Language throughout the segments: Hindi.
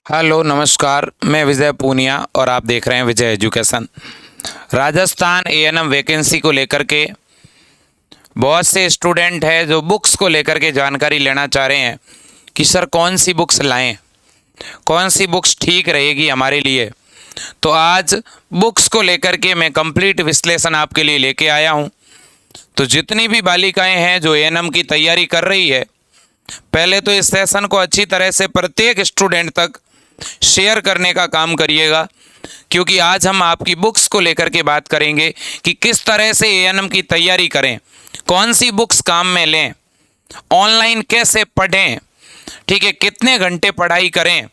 हेलो नमस्कार, मैं विजय पूनिया और आप देख रहे हैं विजय एजुकेशन। राजस्थान एएनएम वैकेंसी को लेकर के बहुत से स्टूडेंट हैं जो बुक्स को लेकर के जानकारी लेना चाह रहे हैं कि सर कौन सी बुक्स लाएं, कौन सी बुक्स ठीक रहेगी हमारे लिए। तो आज बुक्स को लेकर के मैं कंप्लीट विश्लेषण आपके लिए लेके आया हूं। तो जितनी भी बालिकाएं हैं जो एएनएम की तैयारी कर रही है, पहले तो इस सेशन को अच्छी तरह से प्रत्येक स्टूडेंट तक शेयर करने का काम करिएगा, क्योंकि आज हम आपकी बुक्स को लेकर के बात करेंगे कि किस तरह से एएनएम की तैयारी करें, कौन सी बुक्स काम में लें, ऑनलाइन कैसे पढ़ें, ठीक है, कितने घंटे पढ़ाई करें,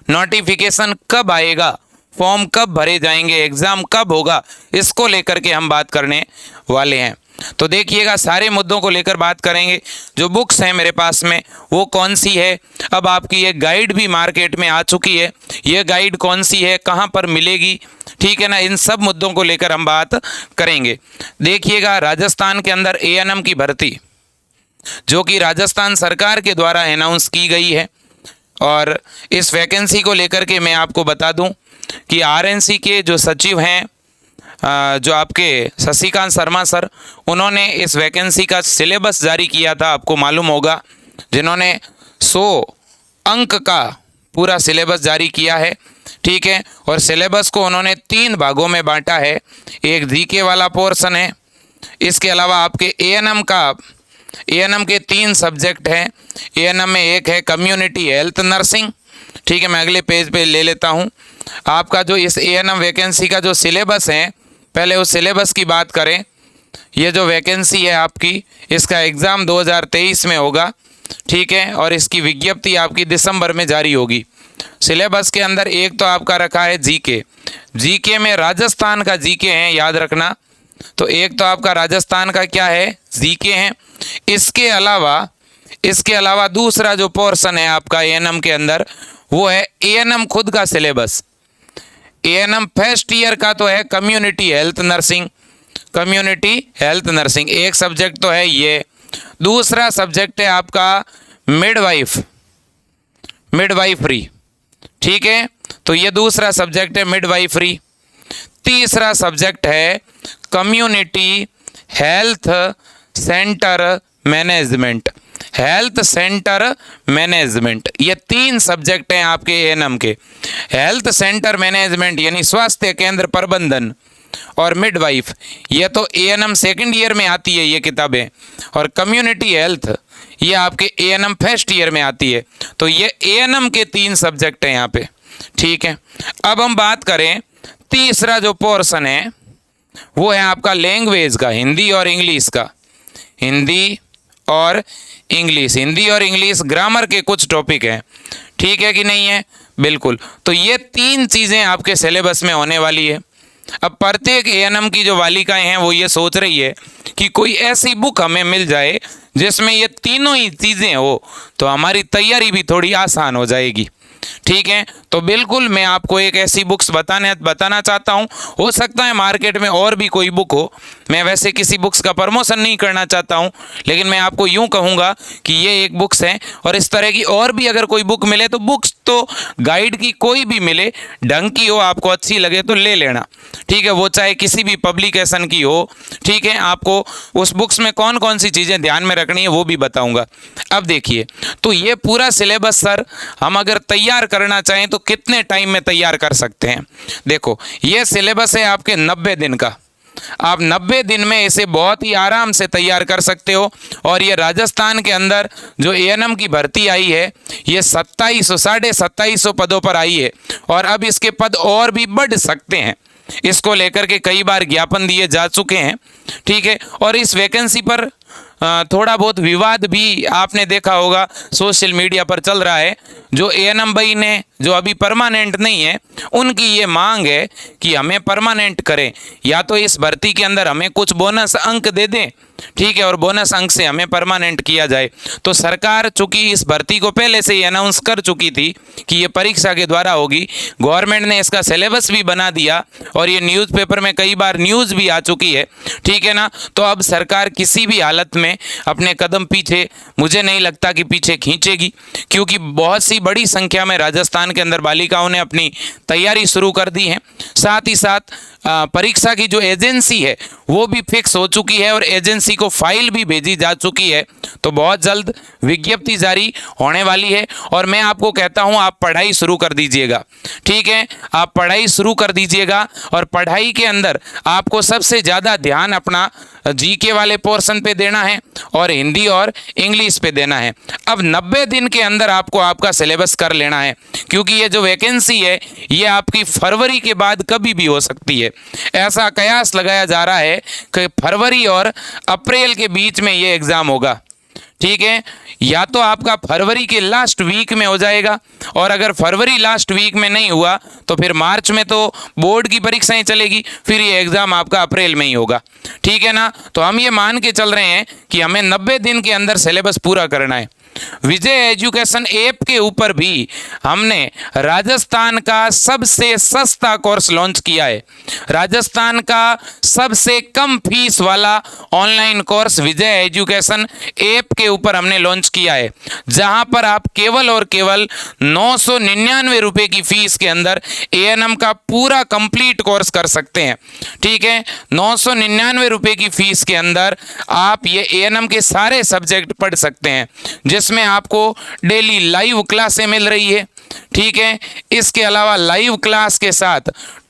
नोटिफिकेशन कब आएगा, फॉर्म कब भरे जाएंगे, एग्ज़ाम कब होगा, इसको लेकर के हम बात करने वाले हैं। तो देखिएगा, सारे मुद्दों को लेकर बात करेंगे। जो बुक्स हैं मेरे पास में वो कौन सी है, अब आपकी एक गाइड भी मार्केट में आ चुकी है, ये गाइड कौन सी है, कहाँ पर मिलेगी, ठीक है ना, इन सब मुद्दों को लेकर हम बात करेंगे। देखिएगा, राजस्थान के अंदर एएनएम की भर्ती जो कि राजस्थान सरकार के द्वारा अनाउंस की गई है, और इस वैकेंसी को लेकर के मैं आपको बता दूं कि आरएनसी के जो सचिव हैं, जो आपके शशिकांत शर्मा सर, उन्होंने इस वैकेंसी का सिलेबस जारी किया था, आपको मालूम होगा, जिन्होंने 100 अंक का पूरा सिलेबस जारी किया है, ठीक है। और सिलेबस को उन्होंने 3 भागों में बांटा है। एक जीके वाला पोर्शन है, इसके अलावा आपके एएनएम के 3 सब्जेक्ट हैं। एएनएम में एक है कम्युनिटी हेल्थ नर्सिंग, ठीक है। मैं अगले पेज पे ले लेता हूँ। आपका जो इस एएनएम वैकेंसी का जो सिलेबस है, पहले उस सिलेबस की बात करें। ये जो वैकेंसी है आपकी, इसका एग्ज़ाम 2023 में होगा, ठीक है, और इसकी विज्ञप्ति आपकी दिसंबर में जारी होगी। सिलेबस के अंदर एक तो आपका रखा है जीके में राजस्थान का जीके है, याद रखना। तो एक तो आपका राजस्थान का क्या है, जीके है। इसके अलावा दूसरा जो पोर्शन है आपका एएनएम के अंदर, वो है एएनएम खुद का सिलेबस। एएनएम फर्स्ट ईयर का तो है कम्युनिटी हेल्थ नर्सिंग, एक सब्जेक्ट तो है ये। दूसरा सब्जेक्ट है आपका मिडवाइफरी, ठीक है, तो ये दूसरा सब्जेक्ट है मिडवाइफरी। तीसरा सब्जेक्ट है कम्युनिटी हेल्थ सेंटर मैनेजमेंट। ये 3 सब्जेक्ट हैं आपके एएनएम के। हेल्थ सेंटर मैनेजमेंट यानी स्वास्थ्य केंद्र प्रबंधन, और मिडवाइफ, ये तो एएनएम सेकंड ईयर में आती है ये किताबें, और कम्युनिटी हेल्थ ये आपके एएनएम फर्स्ट ईयर में आती है। तो ये एएनएम के 3 सब्जेक्ट हैं यहाँ पे, ठीक है। अब हम बात करें तीसरा जो पोर्शन है, वो है आपका लैंग्वेज का, हिंदी और इंग्लिश ग्रामर के कुछ टॉपिक हैं, ठीक है कि नहीं है, बिल्कुल। तो ये 3 चीज़ें आपके सिलेबस में होने वाली है। अब प्रत्येक एएनएम की जो बालिकाएं हैं वो ये सोच रही है कि कोई ऐसी बुक हमें मिल जाए जिसमें ये तीनों ही चीज़ें हो, तो हमारी तैयारी भी थोड़ी आसान हो जाएगी, ठीक है। तो बिल्कुल मैं आपको एक ऐसी बुक्स बताना चाहता हूँ। हो सकता है मार्केट में और भी कोई बुक हो, मैं वैसे किसी बुक्स का प्रमोशन नहीं करना चाहता हूँ, लेकिन मैं आपको यूँ कहूँगा कि ये एक बुक्स है, और इस तरह की और भी अगर कोई बुक मिले तो बुक्स तो गाइड की कोई भी मिले, ढंग की हो, आपको अच्छी लगे तो ले लेना, ठीक है, वो चाहे किसी भी पब्लिकेशन की हो, ठीक है। आपको उस बुक्स में कौन कौन सी चीज़ें ध्यान में रखनी है वो भी बताऊँगा। अब देखिए, तो ये पूरा सिलेबस सर हम अगर तैयार करना चाहें तो कितने टाइम में तैयार कर सकते हैं। देखो, ये सिलेबस है आपके 90 दिन का, आप 90 दिन में इसे बहुत ही आराम से तैयार कर सकते हो। और ये राजस्थान के अंदर जो एएनएम की भर्ती आई है, ये 2700 पदों पर आई है, और अब इसके पद और भी बढ़ सकते हैं। इसको लेकर के कई बार ज्ञापन दिए जा चुके हैं, ठीक है। और इस वैकेंसी पर थोड़ा बहुत विवाद भी आपने देखा होगा, सोशल मीडिया पर चल रहा है। जो एएनएम भाई ने, जो अभी परमानेंट नहीं है, उनकी ये मांग है कि हमें परमानेंट करें, या तो इस भर्ती के अंदर हमें कुछ बोनस अंक दे दें, ठीक है, और बोनस अंक से हमें परमानेंट किया जाए। तो सरकार चूंकि इस भर्ती को पहले से ही अनाउंस कर चुकी थी कि ये परीक्षा के द्वारा होगी, गवर्नमेंट ने इसका सिलेबस भी बना दिया और ये न्यूज़पेपर में कई बार न्यूज़ भी आ चुकी है, ठीक है ना। तो अब सरकार किसी भी हालत में अपने कदम पीछे, मुझे नहीं लगता कि पीछे खींचेगी, क्योंकि बहुत सी बड़ी संख्या में राजस्थान के अंदर बालिकाओं ने अपनी तैयारी शुरू कर दी है। साथ ही साथ परीक्षा की जो एजेंसी है वो भी फिक्स हो चुकी है और एजेंसी को फाइल भी भेजी जा चुकी है। तो बहुत जल्द विज्ञप्ति जारी होने वाली है और मैं आपको कहता हूं आप पढ़ाई शुरू कर दीजिएगा, ठीक है। आप पढ़ाई शुरू कर दीजिएगा और पढ़ाई के अंदर आपको सबसे ज़्यादा ध्यान अपना जीके वाले पोर्शन पे देना है और हिंदी और इंग्लिश पे देना है। अब 90 दिन के अंदर आपको आपका सिलेबस कर लेना है, क्योंकि ये जो वैकेंसी है ये आपकी फरवरी के बाद कभी भी हो सकती है। ऐसा कयास लगाया जा रहा है कि फरवरी और अप्रैल के बीच में ये एग्ज़ाम होगा, ठीक है। या तो आपका फरवरी के लास्ट वीक में हो जाएगा और अगर फरवरी लास्ट वीक में नहीं हुआ तो फिर मार्च में तो बोर्ड की परीक्षाएं चलेगी, फिर ये एग्ज़ाम आपका अप्रैल में ही होगा, ठीक है ना। तो हम ये मान के चल रहे हैं कि हमें 90 दिन के अंदर सिलेबस पूरा करना है। विजय एजुकेशन ऐप के ऊपर भी हमने राजस्थान का सबसे सस्ता कोर्स लॉन्च किया है। राजस्थान का सबसे कम फीस वाला ऑनलाइन कोर्स विजय एजुकेशन ऐप के ऊपर हमने लॉन्च किया है, जहां पर आप केवल और केवल 999 रुपये की फीस के अंदर एएनएम का पूरा कंप्लीट कोर्स कर सकते हैं, ठीक है। 999 रुपये की फीस के अंदर आप ये एएनएम के सारे सब्जेक्ट पढ़ सकते हैं, जिसमें आपको डेली लाइव क्लासें मिल रही है, ठीक है। इसके अलावा लाइव क्लास के साथ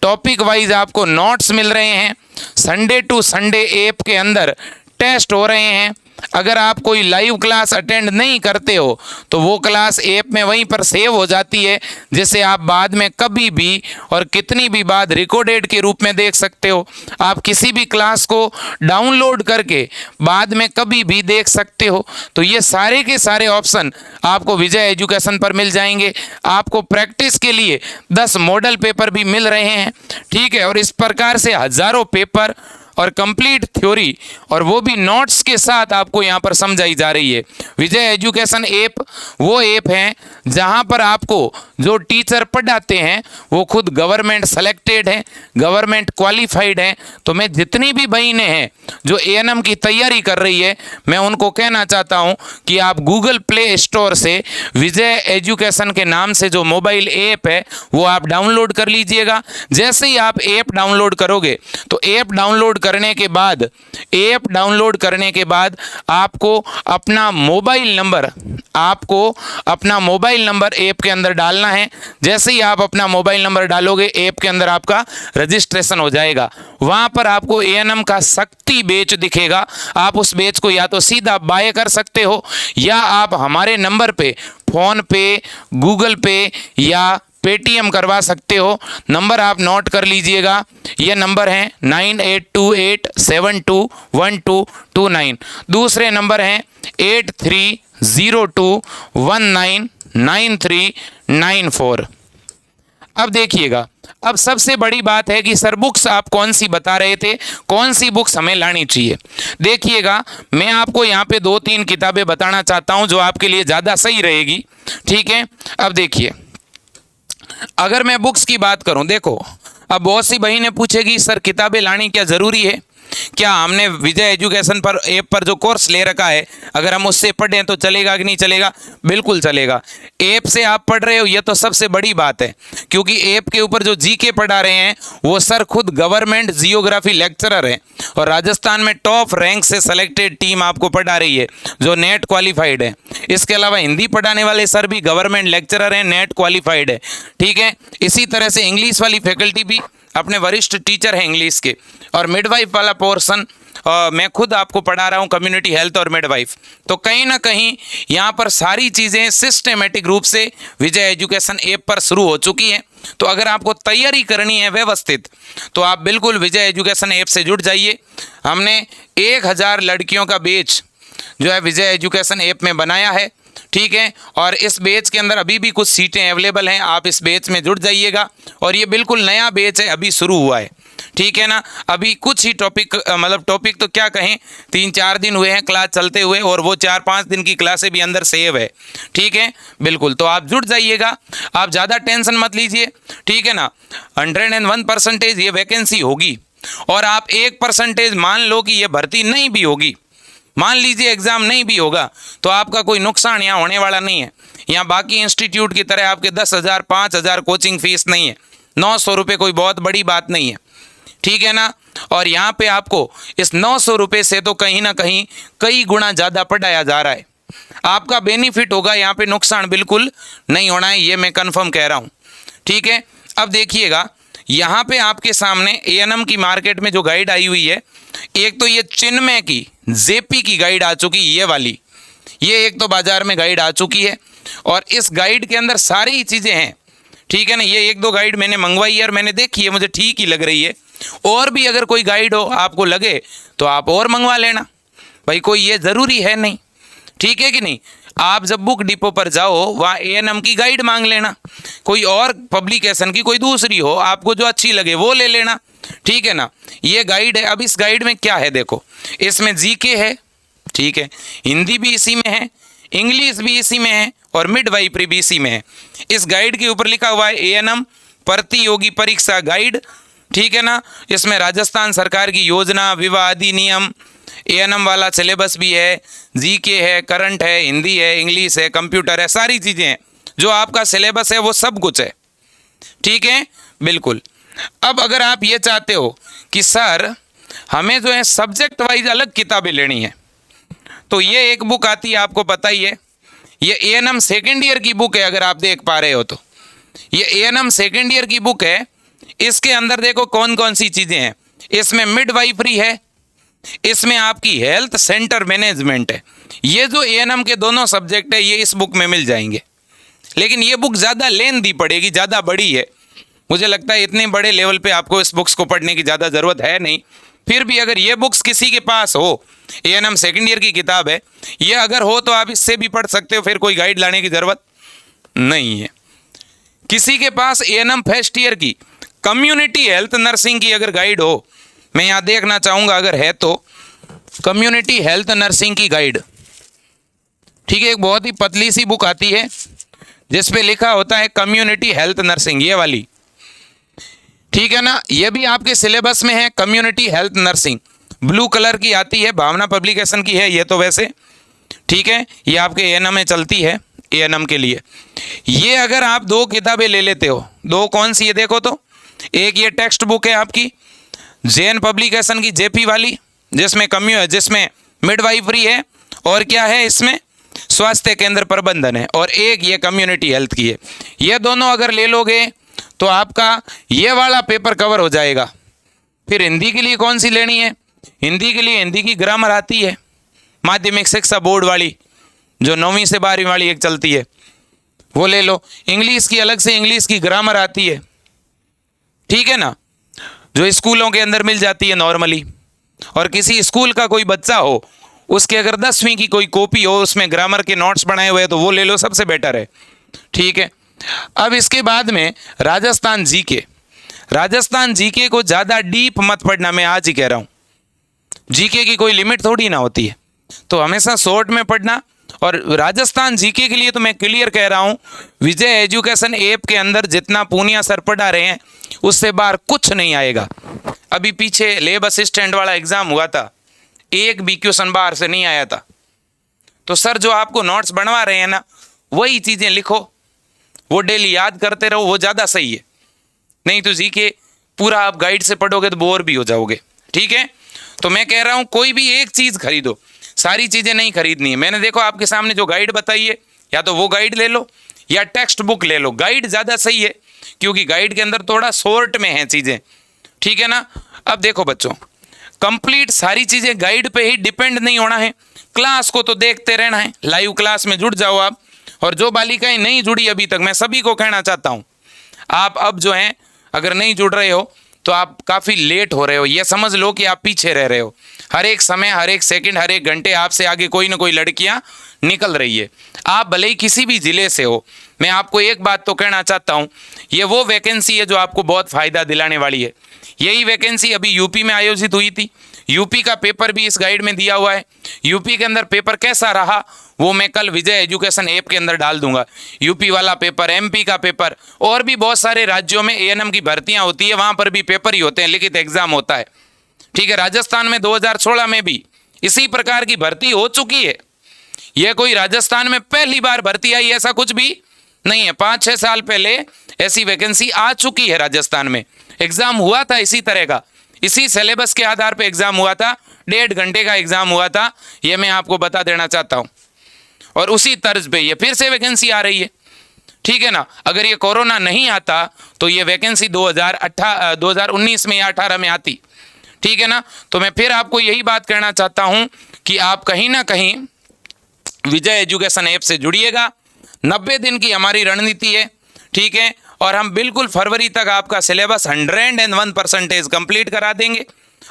टॉपिक वाइज आपको नोट्स मिल रहे हैं। संडे टू संडे ऐप के अंदर टेस्ट हो रहे हैं। अगर आप कोई लाइव क्लास अटेंड नहीं करते हो तो वो क्लास ऐप में वहीं पर सेव हो जाती है, जिसे आप बाद में कभी भी और कितनी भी बार रिकॉर्डेड के रूप में देख सकते हो। आप किसी भी क्लास को डाउनलोड करके बाद में कभी भी देख सकते हो। तो ये सारे के सारे ऑप्शन आपको विजय एजुकेशन पर मिल जाएंगे। आपको प्रैक्टिस के लिए 10 मॉडल पेपर भी मिल रहे हैं, ठीक है। और इस प्रकार से हज़ारों पेपर और कंप्लीट थ्योरी और वो भी नोट्स के साथ आपको यहाँ पर समझाई जा रही है। विजय एजुकेशन ऐप वो ऐप है जहाँ पर आपको जो टीचर पढ़ाते हैं वो खुद गवर्नमेंट सेलेक्टेड हैं, गवर्नमेंट क्वालिफाइड हैं। तो मैं जितनी भी बहनें हैं जो एएनएम की तैयारी कर रही है, मैं उनको कहना चाहता हूँ कि आप गूगल प्ले स्टोर से विजय एजुकेशन के नाम से जो मोबाइल ऐप है वो आप डाउनलोड कर लीजिएगा। जैसे ही आप ऐप डाउनलोड करोगे तो ऐप डाउनलोड करने के बाद आपको अपना मोबाइल नंबर ऐप के अंदर डालना है। जैसे ही आप अपना मोबाइल नंबर डालोगे ऐप के अंदर आपका रजिस्ट्रेशन हो जाएगा। वहां पर आपको एएनएम का शक्ति बैच दिखेगा। आप उस बैच को या तो सीधा बाय कर सकते हो या आप हमारे नंबर पे फोन पे, गूगल पे या पेटीएम करवा सकते हो। नंबर आप नोट कर लीजिएगा, ये नंबर है 9828721229। दूसरे नंबर हैं 8302199394। अब देखिएगा, अब सबसे बड़ी बात है कि सर बुक्स आप कौन सी बता रहे थे, कौन सी बुक्स हमें लानी चाहिए। देखिएगा, मैं आपको यहाँ पे 2-3 किताबें बताना चाहता हूँ जो आपके लिए ज़्यादा सही रहेगी, ठीक है। अब देखिए, अगर मैं बुक्स की बात करूं, देखो अब बहुत सी बहनें पूछेगी सर किताबें लानी क्या ज़रूरी है, क्या हमने विजय एजुकेशन पर ऐप पर जो कोर्स ले रखा है अगर हम उससे पढ़ें तो चलेगा कि नहीं चलेगा? बिल्कुल चलेगा। ऐप से आप पढ़ रहे हो ये तो सबसे बड़ी बात है, क्योंकि ऐप के ऊपर जो जीके पढ़ा रहे हैं वो सर खुद गवर्नमेंट जियोग्राफी लेक्चरर हैं और राजस्थान में टॉप रैंक से सेलेक्टेड टीम आपको पढ़ा रही है जो नेट क्वालिफाइड है। इसके अलावा हिंदी पढ़ाने वाले सर भी गवर्नमेंट लेक्चरर हैं, नेट क्वालिफाइड है, ठीक है। इसी तरह से इंग्लिश वाली फैकल्टी भी अपने वरिष्ठ टीचर हैं इंग्लिश के। और मिडवाइफ वाला पोर्शन मैं खुद आपको पढ़ा रहा हूँ, कम्युनिटी हेल्थ और मिडवाइफ। तो कहीं ना कहीं यहाँ पर सारी चीज़ें सिस्टेमेटिक रूप से विजय एजुकेशन ऐप पर शुरू हो चुकी हैं। तो अगर आपको तैयारी करनी है व्यवस्थित तो आप बिल्कुल विजय एजुकेशन ऐप से जुड़ जाइए। हमने 1000 लड़कियों का बैच जो है विजय एजुकेशन ऐप में बनाया है, ठीक है। और इस बैच के अंदर अभी भी कुछ सीटें अवेलेबल हैं, आप इस बैच में जुड़ जाइएगा। और ये बिल्कुल नया बैच है, अभी शुरू हुआ है, ठीक है ना। अभी कुछ ही टॉपिक, मतलब टॉपिक तो क्या कहें, 3-4 दिन हुए हैं क्लास चलते हुए, और वो 4-5 दिन की क्लासें भी अंदर सेव है, ठीक है। बिल्कुल, तो आप जुड़ जाइएगा, आप ज़्यादा टेंशन मत लीजिए, ठीक है ना। 101% ये वैकेंसी होगी, और आप 1% मान लो कि ये भर्ती नहीं भी होगी, मान लीजिए एग्जाम नहीं भी होगा, तो आपका कोई नुकसान यहाँ होने वाला नहीं है। यहाँ बाकी इंस्टीट्यूट की तरह आपके 10,000 5,000 कोचिंग फीस नहीं है, 900 रुपये कोई बहुत बड़ी बात नहीं है, ठीक है ना। और यहाँ पे आपको इस 900 रुपये से तो कहीं ना कहीं कई गुना ज़्यादा पढ़ाया जा रहा है, आपका बेनिफिट होगा, यहाँ पे नुकसान बिल्कुल नहीं होना है, ये मैं कंफर्म कह रहा हूँ, ठीक है। अब देखिएगा, यहाँ पे आपके सामने A&M की मार्केट में जो गाइड आई हुई है, एक तो ये चिन्मय की जेपी की गाइड आ चुकी, ये वाली, ये एक तो बाजार में गाइड आ चुकी है, और इस गाइड के अंदर सारी ही चीज़ें हैं, ठीक है ना। ये 1-2 गाइड मैंने मंगवाई है और मैंने देखी है, मुझे ठीक ही लग रही है। और भी अगर कोई गाइड हो आपको लगे तो आप और मंगवा लेना भाई, कोई ये ज़रूरी है नहीं, ठीक है कि नहीं। आप जब बुक डिपो पर जाओ, वहाँ A&M की गाइड मांग लेना, कोई और पब्लिकेशन की कोई दूसरी हो, आपको जो अच्छी लगे वो ले लेना, ठीक है ना। ये गाइड है। अब इस गाइड में क्या है, देखो, इसमें जीके है, ठीक है, हिंदी भी इसी में है, इंग्लिश भी इसी में है, और मिडवाइफरी भी इसी में है। इस गाइड के ऊपर लिखा हुआ है A&M प्रतियोगी परीक्षा गाइड, ठीक है ना। इसमें राजस्थान सरकार की योजना, विवाह अधिनियम, A&M वाला सिलेबस भी है, जीके है, करंट है, हिंदी है, इंग्लिश है, कंप्यूटर है, सारी चीज़ें हैं, जो आपका सिलेबस है वो सब कुछ है, ठीक है, बिल्कुल। अब अगर आप ये चाहते हो कि सर हमें जो है सब्जेक्ट वाइज अलग किताबें लेनी है, तो ये एक बुक आती है, आपको पता ही है, ये A&M सेकेंड ईयर की बुक है, अगर आप देख पा रहे हो तो ये A&M सेकेंड ईयर की बुक है। इसके अंदर देखो कौन कौन सी चीज़ें हैं, इसमें मिडवाइफरी है, इसमें आपकी हेल्थ सेंटर मैनेजमेंट है। ये जो A&M के दोनों सब्जेक्ट है ये इस बुक में मिल जाएंगे, लेकिन ये बुक ज़्यादा लेंथी पड़ेगी, ज़्यादा बड़ी है, मुझे लगता है इतने बड़े लेवल पे आपको इस बुक्स को पढ़ने की ज़्यादा ज़रूरत है नहीं। फिर भी अगर ये बुक्स किसी के पास हो, A&M सेकेंड ईयर की किताब है ये, अगर हो तो आप इससे भी पढ़ सकते हो, फिर कोई गाइड लाने की ज़रूरत नहीं है। किसी के पास A&M फर्स्ट ईयर की कम्युनिटी हेल्थ नर्सिंग की अगर गाइड हो, मैं यहाँ देखना चाहूँगा अगर है तो, कम्युनिटी हेल्थ नर्सिंग की गाइड, ठीक है, एक बहुत ही पतली सी बुक आती है जिस पे लिखा होता है कम्युनिटी हेल्थ नर्सिंग, ये वाली, ठीक है ना। ये भी आपके सिलेबस में है, community health nursing, blue colour की आती है, भावना पब्लिकेशन की है ये तो वैसे, ठीक है, ये आपके A&M में चलती है, A&M के लिए। ये अगर आप 2 किताबें ले लेते हो, 2 कौन सी है देखो तो, एक ये टेक्स्ट बुक है आपकी जैन पब्लिकेशन की जेपी वाली, जिसमें मिडवाइफरी है, और क्या है इसमें स्वास्थ्य केंद्र प्रबंधन है, और एक ये कम्युनिटी हेल्थ की है। ये दोनों अगर ले लोगे तो आपका ये वाला पेपर कवर हो जाएगा। फिर हिंदी के लिए कौन सी लेनी है, हिंदी के लिए हिंदी की ग्रामर आती है, माध्यमिक शिक्षा बोर्ड वाली, जो 9वीं से 12वीं वाली एक चलती है, वो ले लो। इंग्लिश की अलग से इंग्लिश की ग्रामर आती है, ठीक है ना, जो स्कूलों के अंदर मिल जाती है नॉर्मली। और किसी स्कूल का कोई बच्चा हो, उसके अगर 10वीं की कोई कॉपी हो, उसमें ग्रामर के नोट्स बनाए हुए हैं, तो वो ले लो, सबसे बेटर है, ठीक है। अब इसके बाद में राजस्थान जीके, राजस्थान जीके को ज़्यादा डीप मत पढ़ना, मैं आज ही कह रहा हूँ, जीके की कोई लिमिट थोड़ी ना होती है, तो हमेशा शॉर्ट में पढ़ना। और राजस्थान जीके के लिए तो मैं क्लियर कह रहा हूँ, विजय एजुकेशन ऐप के अंदर जितना पूनिया सर पढ़ा रहे हैं उससे बाहर कुछ नहीं आएगा। अभी पीछे लेब असिस्टेंट वाला एग्ज़ाम हुआ था, एक भी क्वेश्चन बाहर से नहीं आया था। तो सर जो आपको नोट्स बनवा रहे हैं ना, वही चीज़ें लिखो, वो डेली याद करते रहो, वो ज़्यादा सही है। नहीं तो जीके पूरा आप गाइड से पढ़ोगे तो बोर भी हो जाओगे, ठीक है। तो मैं कह रहा हूँ कोई भी एक चीज़ खरीदो, सारी चीज़ें नहीं खरीदनी है। मैंने देखो आपके सामने जो गाइड बताई है, या तो वो गाइड ले लो या टेक्स्ट बुक ले लो। गाइड ज़्यादा सही है क्योंकि गाइड के अंदर थोड़ा शॉर्ट में है चीज़ें, ठीक है ना। अब देखो बच्चों, कंप्लीट सारी चीज़ें गाइड पे ही डिपेंड नहीं होना है, क्लास को तो देखते रहना है, लाइव क्लास में जुड़ जाओ आप। और जो बालिकाएं नहीं जुड़ी अभी तक, मैं सभी को कहना चाहता हूँ, आप अब जो हैं अगर नहीं जुड़ रहे हो तो आप काफ़ी लेट हो रहे हो, ये समझ लो कि आप पीछे रह रहे हो। हर एक समय, हर एक सेकंड, हर एक घंटे आपसे आगे कोई ना कोई लड़कियां निकल रही है। आप भले ही किसी भी जिले से हो, मैं आपको एक बात तो कहना चाहता हूं, ये वो वैकेंसी है जो आपको बहुत फायदा दिलाने वाली है। यही वैकेंसी अभी यूपी में आयोजित हुई थी। यूपी का पेपर भी इस गाइड में दिया हुआ है। यूपी के अंदर पेपर कैसा रहा वो मैं कल विजय एजुकेशन ऐप के अंदर डाल दूंगा। यूपी वाला पेपर, एमपी का पेपर, और भी बहुत सारे राज्यों में एएनएम की भर्तियां होती है, वहां पर भी पेपर ही होते हैं, लिखित एग्जाम होता है। ठीक है, राजस्थान में 2016 में भी इसी प्रकार की भर्ती हो चुकी है। यह कोई राजस्थान में पहली बार भर्ती आई ऐसा कुछ भी नहीं है। 5-6 साल पहले ऐसी वैकेंसी आ चुकी है राजस्थान में। एग्जाम हुआ था इसी तरह का, इसी सिलेबस के आधार पर एग्जाम हुआ था, 1.5 घंटे का एग्जाम हुआ था, यह मैं आपको बता देना चाहता हूं। और उसी तर्ज पे ये फिर से वैकेंसी आ रही है। ठीक है ना, अगर ये कोरोना नहीं आता तो ये वैकेंसी 2019 में या 18 में आती। ठीक है ना, तो मैं फिर आपको यही बात कहना चाहता हूं कि आप कहीं ना कहीं विजय एजुकेशन ऐप से जुड़िएगा। 90 दिन की हमारी रणनीति है। ठीक है, और हम बिल्कुल फरवरी तक आपका सिलेबस 101% कंप्लीट करा देंगे।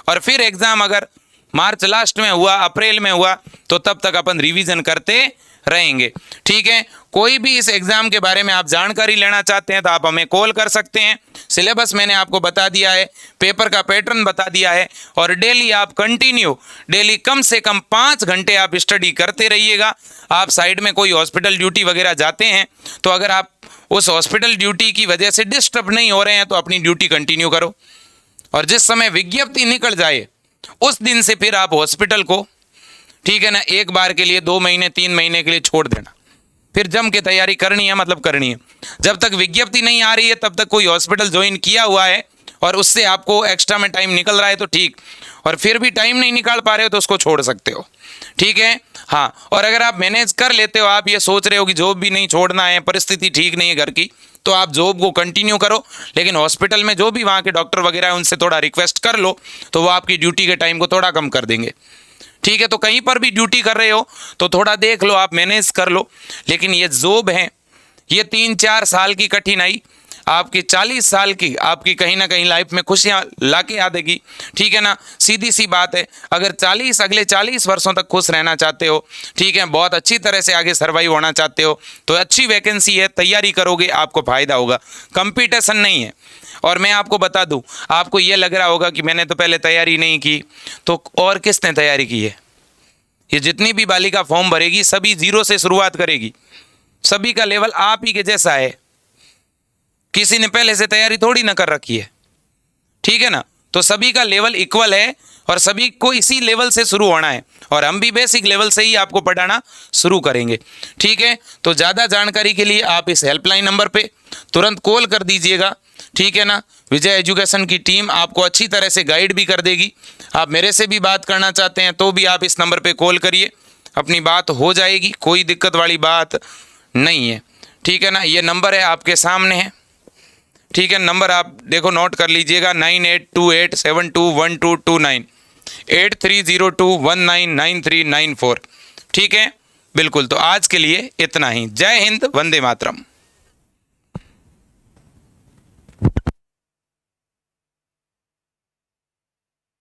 और फिर एग्जाम अगर मार्च लास्ट में हुआ, अप्रैल में हुआ, तो तब तक अपन रिवीजन करते रहेंगे। ठीक है, कोई भी इस एग्जाम के बारे में आप जानकारी लेना चाहते हैं तो आप हमें कॉल कर सकते हैं। सिलेबस मैंने आपको बता दिया है, पेपर का पैटर्न बता दिया है, और डेली आप कंटिन्यू, डेली कम से कम 5 घंटे आप स्टडी करते रहिएगा। आप साइड में कोई हॉस्पिटल ड्यूटी वगैरह जाते हैं तो अगर आप उस हॉस्पिटल ड्यूटी की वजह से डिस्टर्ब नहीं हो रहे हैं तो अपनी ड्यूटी कंटिन्यू करो, और जिस समय विज्ञप्ति निकल जाए उस दिन से फिर आप हॉस्पिटल को, ठीक है ना, एक बार के लिए 2 महीने 3 महीने के लिए छोड़ देना। फिर जम के तैयारी करनी है, मतलब करनी है। जब तक विज्ञप्ति नहीं आ रही है तब तक कोई हॉस्पिटल ज्वाइन किया हुआ है और उससे आपको एक्स्ट्रा में टाइम निकल रहा है तो ठीक, और फिर भी टाइम नहीं निकाल पा रहे हो तो उसको छोड़ सकते हो। ठीक है, हाँ, और अगर आप मैनेज कर लेते हो, आप ये सोच रहे हो कि जॉब भी नहीं छोड़ना है, परिस्थिति ठीक नहीं है घर की, तो आप जॉब को कंटिन्यू करो, लेकिन हॉस्पिटल में जो भी वहाँ के डॉक्टर वगैरह है उनसे थोड़ा रिक्वेस्ट कर लो तो वो आपकी ड्यूटी के टाइम को थोड़ा कम कर देंगे। ठीक है, तो कहीं पर भी ड्यूटी कर रहे हो तो थोड़ा देख लो, आप मैनेज कर लो। लेकिन ये जॉब है, ये 3-4 साल की कठिनाई आपकी 40 साल की आपकी कहीं ना कहीं लाइफ में खुशियां लाके आ देगी। ठीक है ना, सीधी सी बात है। अगर अगले 40 वर्षों तक खुश रहना चाहते हो, ठीक है, बहुत अच्छी तरह से आगे सर्वाइव होना चाहते हो, तो अच्छी वैकेंसी है, तैयारी करोगे आपको फायदा होगा। कंपटीशन नहीं है। और मैं आपको बता दूं, आपको ये लग रहा होगा कि मैंने तो पहले तैयारी नहीं की, तो और किसने तैयारी की है? ये जितनी भी बालिका फॉर्म भरेगी सभी 0 से शुरुआत करेगी, सभी का लेवल आप ही के जैसा है, किसी ने पहले से तैयारी थोड़ी ना कर रखी है। ठीक है ना, तो सभी का लेवल इक्वल है और सभी को इसी लेवल से शुरू होना है, और हम भी बेसिक लेवल से ही आपको पढ़ाना शुरू करेंगे। ठीक है, तो ज़्यादा जानकारी के लिए आप इस हेल्पलाइन नंबर पे तुरंत कॉल कर दीजिएगा। ठीक है ना, विजय एजुकेशन की टीम आपको अच्छी तरह से गाइड भी कर देगी। आप मेरे से भी बात करना चाहते हैं तो भी आप इस नंबर पे कॉल करिए, अपनी बात हो जाएगी, कोई दिक्कत वाली बात नहीं है। ठीक है ना, ये नंबर है आपके सामने है। ठीक है, नंबर आप देखो, नोट कर लीजिएगा, 9828721229, 8302199394। ठीक है, बिल्कुल। तो आज के लिए इतना ही। जय हिंद, वंदे मातरम।